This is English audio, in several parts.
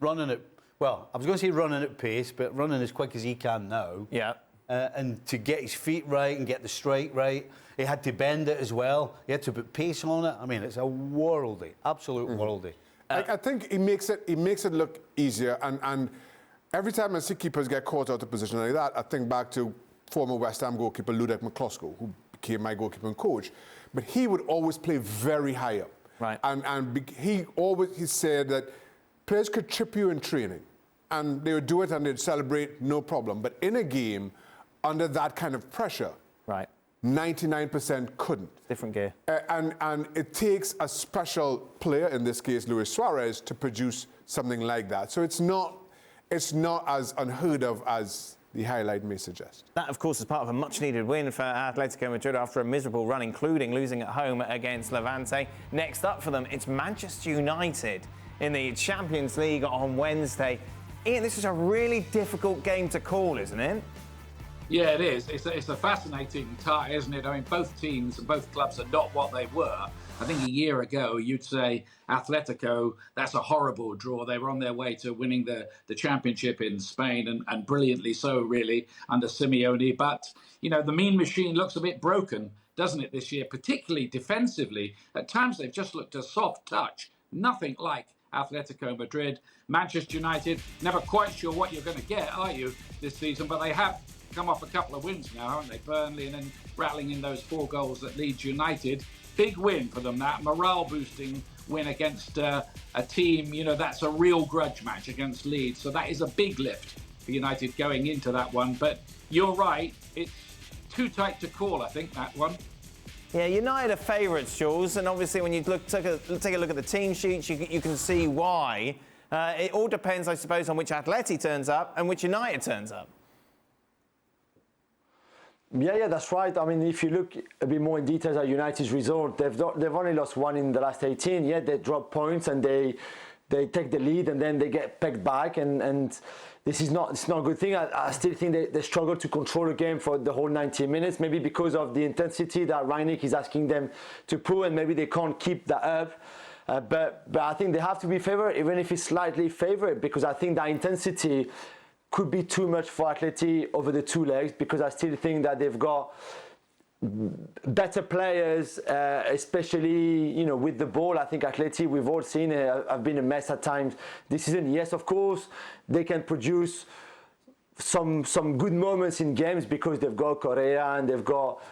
running at, well, I was going to say running at pace, but running as quick as he can now. Yeah. And to get his feet right and get the strike right, he had to bend it as well. He had to put pace on it. I mean, it's a worldie, absolute worldie. I think he makes it look easier. And every time I see keepers get caught out of position like that, I think back to former West Ham goalkeeper Ludek McCloskey, who became my goalkeeping coach. But he would always play very high up. Right. And he said that players could trip you in training, and they would do it and they'd celebrate, no problem. But in a game, under that kind of pressure, right, 99% couldn't. Different gear. And it takes a special player, in this case Luis Suarez, to produce something like that. So it's not as unheard of as the highlight may suggest. That, of course, is part of a much-needed win for Atletico Madrid after a miserable run, including losing at home against Levante. Next up for them, it's Manchester United in the Champions League on Wednesday. Ian, this is a really difficult game to call, isn't it? Yeah, it is. It's a fascinating tie, isn't it? I mean, both teams and both clubs are not what they were. I think a year ago, you'd say Atletico, that's a horrible draw. They were on their way to winning the championship in Spain, and brilliantly so, really, under Simeone. But, you know, the mean machine looks a bit broken, doesn't it, this year, particularly defensively. At times, they've just looked a soft touch. Nothing like Atletico Madrid. Manchester United, never quite sure what you're going to get, are you, this season? But they have come off a couple of wins now, haven't they? Burnley, and then rattling in those 4 goals at Leeds United. Big win for them, that morale-boosting win against a team, you know, that's a real grudge match against Leeds. So that is a big lift for United going into that one. But you're right, it's too tight to call, I think, that one. Yeah, United are favourites, Jules, and obviously when you take a look at the team sheets, you can see why. It all depends, I suppose, on which Atleti turns up and which United turns up. Yeah, that's right. I mean, if you look a bit more in detail at United's result, they've only lost 1 in the last 18. Yeah, they drop points and they take the lead and then they get pegged back, and it's not a good thing. I still think they struggle to control a game for the whole 90 minutes, maybe because of the intensity that Rangnick is asking them to put, and maybe they can't keep that up. But I think they have to be favoured, even if it's slightly favoured, because I think that intensity could be too much for Atleti over the 2 legs, because I still think that they've got better players, especially, you know, with the ball. I think Atleti, we've all seen it, have been a mess at times this season. Yes, of course, they can produce some good moments in games because they've got Correa and they've got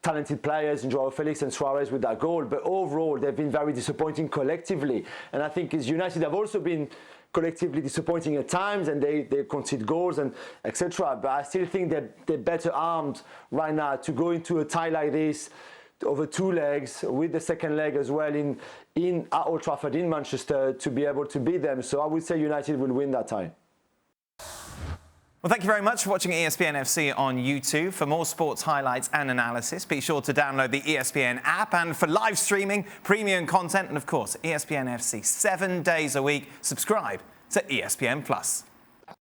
talented players in Joao Felix and Suarez with that goal. But overall, they've been very disappointing collectively. And I think as United have also been collectively disappointing at times, and they concede goals and etc. But I still think they're better armed right now to go into a tie like this over 2 legs, with the second leg as well at Old Trafford in Manchester, to be able to beat them. So I would say United will win that tie. Well, thank you very much for watching ESPN FC on YouTube. For more sports highlights and analysis, be sure to download the ESPN app. And for live streaming, premium content, and of course, ESPN FC 7 days a week, subscribe to ESPN+.